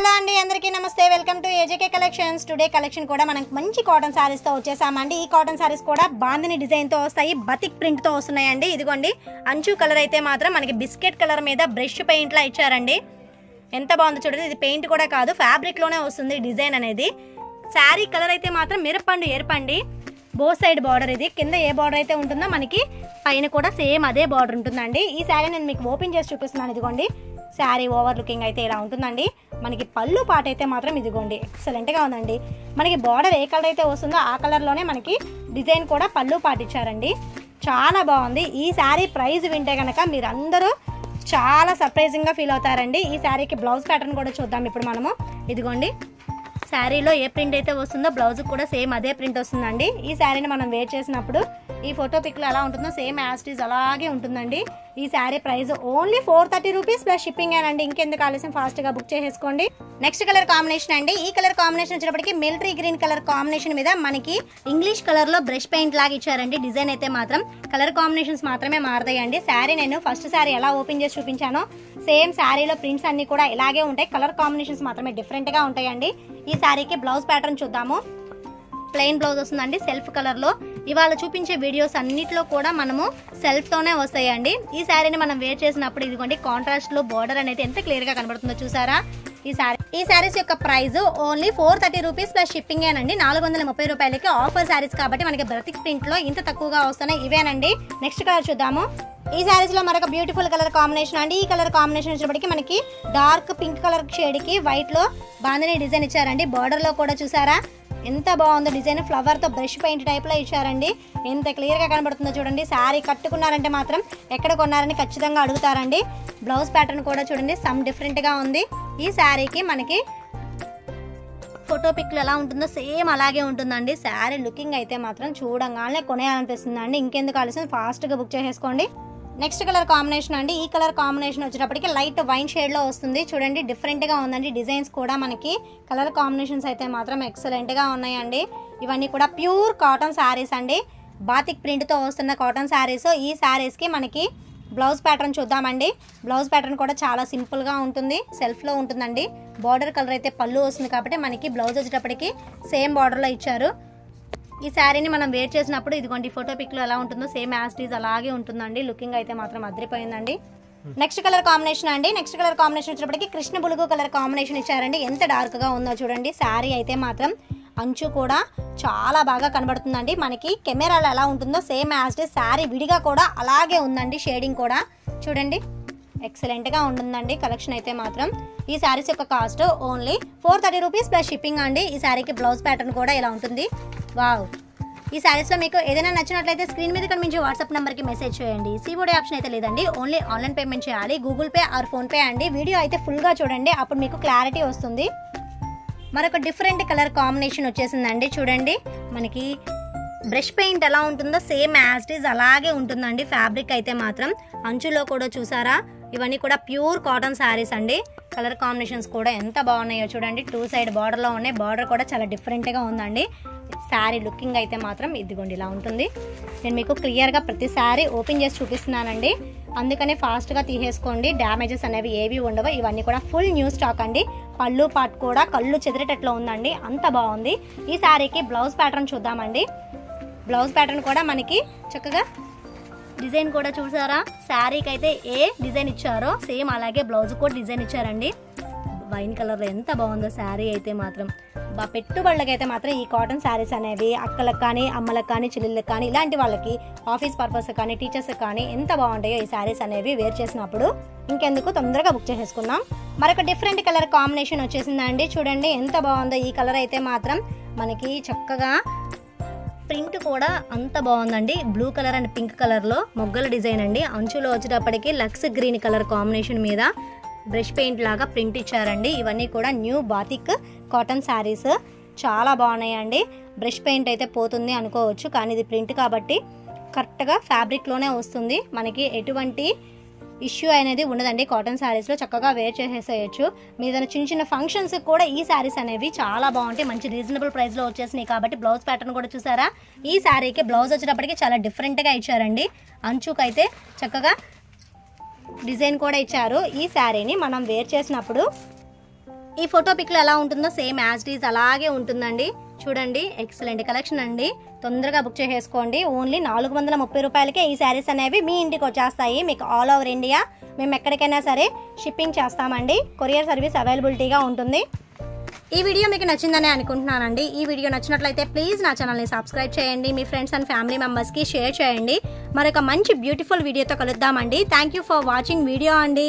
Hello అండి, అందరికీ నమస్తే. Welcome to AJK collections. Today collection కూడా మనకు మంచి కాటన్ శారీస్తో వచ్చేసామండి. ఈ కాటన్ శారీస్ కూడా బాందిని డిజైన్తో వస్తాయి, బతిక్ ప్రింట్తో వస్తున్నాయండి. ఇదిగోండి, అంచు కలర్ అయితే మాత్రం మనకి బిస్కెట్ కలర్ మీద బ్రష్ పెయింట్లా ఇచ్చారండి. ఎంత బాగుందో చూడండి. ఇది పెయింట్ కూడా కాదు, ఫ్యాబ్రిక్లోనే వస్తుంది డిజైన్ అనేది. శారీ కలర్ అయితే మాత్రం మిరపండు ఏర్పండి. Both side border. ఇది కింద ఏ బార్డర్ అయితే ఉంటుందో మనకి పైన కూడా సేమ్ అదే బార్డర్ ఉంటుందండి. ఈ శారీ నేను మీకు ఓపెన్ చేసి చూపిస్తున్నాను. ఇదిగోండి, శారీ ఓవర్ లుకింగ్ అయితే ఇలా ఉంటుందండి. మనకి పళ్ళు పాట అయితే మాత్రం ఇదిగోండి ఎక్సలెంట్గా ఉందండి. మనకి బార్డర్ ఏ కలర్ అయితే వస్తుందో ఆ కలర్లోనే మనకి డిజైన్ కూడా పళ్ళు పాట ఇచ్చారండి. చాలా బాగుంది. ఈ శారీ ప్రైస్ వింటే కనుక మీరందరూ చాలా సర్ప్రైజింగ్గా ఫీల్ అవుతారండి. ఈ శారీకి బ్లౌజ్ ప్యాటర్న్ కూడా చూద్దాం ఇప్పుడు మనము. ఇదిగోండి, శారీలో ఏ ప్రింట్ అయితే వస్తుందో బ్లౌజ్ కూడా సేమ్ అదే ప్రింట్ వస్తుందండి. ఈ శారీని మనం వేర్ చేసినప్పుడు ఈ ఫోటో పిక్లో ఎలా ఉంటుందో సేమ్ యాస్టీజ్ అలాగే ఉంటుందండి. ఈ sari price only 430 rupees plus shipping అండి. ఇంకెందుకు ఆలస్యం, ఫాస్ట్గా బుక్ చేసేసుకోండి. నెక్స్ట్ కలర్ కాంబినేషన్ అండి. ఈ కలర్ కాంబినేషన్ వచ్చేటప్పటికి మిలిటరీ గ్రీన్ కలర్ కాంబినేషన్ మీద మనకి ఇంగ్లీష్ కలర్లో బ్రష్ పెయింట్ లాగా ఇచ్చారండి. డిజైన్ అయితే మాత్రం కలర్ కాంబినేషన్స్ మాత్రమే మారుతాయండి. శారీ నేను ఫస్ట్ శారీ ఎలా ఓపెన్ చేసి చూపించానో సేమ్ శారీలో ప్రింట్స్ అన్ని కూడా ఇలాగే ఉంటాయి. కలర్ కాంబినేషన్స్ మాత్రమే డిఫరెంట్గా ఉంటాయండి. ఈ శారీకి బ్లౌజ్ ప్యాటర్న్ చూద్దాము. ప్లెయిన్ బ్లౌజ్ వస్తుందండి సెల్ఫ్ కలర్లో. ఇవాళ చూపించే వీడియోస్ అన్నిట్లో కూడా మనము సెల్ఫ్తోనే వస్తాయండి. ఈ శారీని మనం వేర్ చేసినప్పుడు ఇదిగోండి కాంట్రాస్ట్లో బార్డర్ అనేది ఎంత క్లియర్గా కనబడుతుందో చూసారా. ఈ శారీస్ యొక్క price only 430 rupees plus shipping ఏనండి. 430 రూపాయలకి ఆఫర్ శారీస్ కాబట్టి మనకి బ్రతిక్ ప్రింట్లో ఇంత తక్కువగా వస్తున్నాయి. ఇవేనండి. నెక్స్ట్ కలర్ చూద్దాము. ఈ శారీస్ లో మరొక బ్యూటిఫుల్ కలర్ కాంబినేషన్ అండి. ఈ కలర్ కాంబినేషన్ వచ్చేటప్పటికి మనకి డార్క్ పింక్ కలర్ షేడ్ కి వైట్ లో బాందిని డిజైన్ ఇచ్చారండి. బార్డర్ లో కూడా చూసారా ఎంత బాగుందో డిజైన్. ఫ్లవర్ తో బ్రష్ పెయింట్ టైప్ లో ఇచ్చారండి. ఎంత క్లియర్ గా కనబడుతుందో చూడండి. శారీ కట్టుకున్నారంటే మాత్రం ఎక్కడ కొన్నారని ఖచ్చితంగా అడుగుతారండి. బ్లౌజ్ ప్యాటర్న్ కూడా చూడండి సమ్ డిఫరెంట్ గా ఉంది. ఈ శారీకి మనకి ఫోటో పిక్లు ఎలా ఉంటుందో సేమ్ అలాగే ఉంటుందండి. శారీ లుకింగ్ అయితే మాత్రం చూడంగానే కొనేయాలనిపిస్తుందండి. ఇంకెందుకు ఆలస్యం, ఫాస్ట్గా బుక్ చేసేసుకోండి. నెక్స్ట్ కలర్ కాంబినేషన్ అండి. ఈ కలర్ కాంబినేషన్ వచ్చేటప్పటికి లైట్ వైన్ షేడ్లో వస్తుంది. చూడండి డిఫరెంట్గా ఉందండి. డిజైన్స్ కూడా మనకి కలర్ కాంబినేషన్స్ అయితే మాత్రం ఎక్సలెంట్గా ఉన్నాయండి. ఇవన్నీ కూడా ప్యూర్ కాటన్ శారీస్ అండి. బాతిక్ ప్రింట్తో వస్తున్న కాటన్ శారీస్. ఈ శారీస్కి మనకి బ్లౌజ్ ప్యాటర్న్ చూద్దామండి. బ్లౌజ్ ప్యాటర్న్ కూడా చాలా సింపుల్గా ఉంటుంది, సెల్ఫ్లో ఉంటుందండి. బార్డర్ కలర్ అయితే పళ్ళు వస్తుంది కాబట్టి మనకి బ్లౌజ్ వచ్చేటప్పటికి సేమ్ బార్డర్లో ఇచ్చారు. ఈ శారీని మనం వేర్ చేసినప్పుడు ఇదిగోండి ఫోటో పిక్లో ఎలా ఉంటుందో సేమ్ యాస్టీజ్ అలాగే ఉంటుందండి. లుకింగ్ అయితే మాత్రం అదిరిపోయిందండి. నెక్స్ట్ కలర్ కాంబినేషన్ అండి. నెక్స్ట్ కలర్ కాంబినేషన్ వచ్చేటప్పటికి కృష్ణ బులుగు కలర్ కాంబినేషన్ ఇచ్చారండి. ఎంత డార్క్గా ఉందో చూడండి. శారీ అయితే మాత్రం అంచు కూడా చాలా బాగా కనబడుతుందండి. మనకి కెమెరాలో ఎలా ఉంటుందో సేమ్ యాస్టీజ్ శారీ విడిగా కూడా అలాగే ఉందండి. షేడింగ్ కూడా చూడండి ఎక్సలెంట్గా ఉంటుందండి. కలెక్షన్ అయితే మాత్రం ఈ శారీస్ యొక్క cost only 430 rupees plus shipping అండి. ఈ శారీకి బ్లౌజ్ ప్యాటర్న్ కూడా ఇలా ఉంటుంది. వావ్. ఈ శారీస్లో మీకు ఏదైనా నచ్చినట్లయితే స్క్రీన్ మీద కనిపించే వాట్సాప్ నెంబర్కి మెసేజ్ చేయండి. సిఓడి ఆప్షన్ అయితే లేదండి, ఓన్లీ ఆన్లైన్ పేమెంట్ చేయాలి. గూగుల్ పే ఆర్ ఫోన్పే అండి. వీడియో అయితే ఫుల్గా చూడండి, అప్పుడు మీకు క్లారిటీ వస్తుంది. మరొక డిఫరెంట్ కలర్ కాంబినేషన్ వచ్చేసిందండి. చూడండి మనకి బ్రష్ పెయింట్ ఎలా ఉంటుందో సేమ్ యాస్టీజ్ అలాగే ఉంటుందండి. ఫ్యాబ్రిక్ అయితే మాత్రం అంచులో కూడా చూసారా. ఇవన్నీ కూడా ప్యూర్ కాటన్ శారీస్ అండి. కలర్ కాంబినేషన్స్ కూడా ఎంత బాగున్నాయో చూడండి. 2 సైడ్ బార్డర్లో ఉన్నాయి. బార్డర్ కూడా చాలా డిఫరెంట్గా ఉందండి. శారీ లుకింగ్ అయితే మాత్రం ఇదిగోండి ఇలా ఉంటుంది. నేను మీకు క్లియర్గా ప్రతి శారీ ఓపెన్ చేసి చూపిస్తున్నానండి, అందుకనే ఫాస్ట్గా తీసేసుకోండి. డ్యామేజెస్ అనేవి ఏవి ఉండవు. ఇవన్నీ కూడా ఫుల్ న్యూ స్టాక్ అండి. పళ్ళు పాట్ కూడా కళ్ళు చెదిరేటట్లు ఉందండి. అంత బాగుంది. ఈ శారీకి బ్లౌజ్ ప్యాటర్న్ చూద్దామండి. బ్లౌజ్ ప్యాటర్న్ కూడా మనకి చక్కగా డిజైన్ కూడా చూసారా. శారీకి అయితే ఏ డిజైన్ ఇచ్చారో సేమ్ అలాగే బ్లౌజ్ కూడా డిజైన్ ఇచ్చారండి. వైన్ కలర్లో ఎంత బాగుందో శారీ అయితే మాత్రం. పెట్టుబడులకైతే మాత్రం ఈ కాటన్ శారీస్ అనేవి అక్కలకు కానీ అమ్మలకు కానీ చెల్లెళ్ళకి కానీ ఇలాంటి వాళ్ళకి ఆఫీస్ పర్పస్ కానీ టీచర్స్ కానీ ఎంత బాగుంటాయో ఈ శారీస్ అనేవి వేర్ చేసినప్పుడు. ఇంకెందుకు తొందరగా బుక్ చేసేసుకుందాం. మరొక డిఫరెంట్ కలర్ కాంబినేషన్ వచ్చేసిందండి. చూడండి ఎంత బాగుందో. ఈ కలర్ అయితే మాత్రం మనకి చక్కగా ప్రింట్ కూడా అంత బాగుందండి. బ్లూ కలర్ అండ్ పింక్ కలర్లో మొగ్గల డిజైన్ అండి. అంచులో వచ్చేటప్పటికి లక్స్ గ్రీన్ కలర్ కాంబినేషన్ మీద బ్రష్ పెయింట్ లాగా ప్రింట్ ఇచ్చారండి. ఇవన్నీ కూడా న్యూ బాతిక్ కాటన్ శారీస్ చాలా బాగున్నాయండి. బ్రష్ పెయింట్ అయితే పోతుంది అనుకోవచ్చు, కానీ ఇది ప్రింట్ కాబట్టి కరెక్ట్గా ఫ్యాబ్రిక్లోనే వస్తుంది. మనకి ఎటువంటి ఇష్యూ అనేది ఉండదండి. కాటన్ శారీస్లో చక్కగా వేర్ చేసేసేయచ్చు. మీద చిన్న చిన్న ఫంక్షన్స్ కూడా ఈ శారీస్ అనేవి చాలా బాగుంటాయి. మంచి రీజనబుల్ ప్రైస్లో వచ్చేసినాయి కాబట్టి బ్లౌజ్ ప్యాటర్న్ కూడా చూసారా. ఈ శారీకి బ్లౌజ్ వచ్చేటప్పటికి చాలా డిఫరెంట్గా ఇచ్చారండి. అంచుకైతే చక్కగా డిజైన్ కూడా ఇచ్చారు. ఈ శారీని మనం వేర్ చేసినప్పుడు ఈ ఫోటో పిక్లో ఎలా ఉంటుందో సేమ్ యాజ్ ఇట్ ఈజ్ అలాగే ఉంటుందండి. చూడండి, ఎక్సలెంట్ కలెక్షన్ అండి. తొందరగా బుక్ చేసేసుకోండి. ఓన్లీ 430 రూపాయలకే ఈ శారీస్ అనేవి మీ ఇంటికి వచ్చేస్తాయి. మీకు ఆల్ ఓవర్ ఇండియా మేము ఎక్కడికైనా సరే షిప్పింగ్ చేస్తామండి. కొరియర్ సర్వీస్ అవైలబిలిటీగా ఉంటుంది. ఈ వీడియో మీకు నచ్చిందని అనుకుంటున్నానండి. ఈ వీడియో నచ్చినట్లయితే ప్లీజ్ నా ఛానల్ని సబ్స్క్రైబ్ చేయండి. మీ ఫ్రెండ్స్ అండ్ ఫ్యామిలీ మెంబర్స్కి షేర్ చేయండి. మరొక మంచి బ్యూటిఫుల్ వీడియోతో కలుద్దామండి. Thank you for watching video అండి.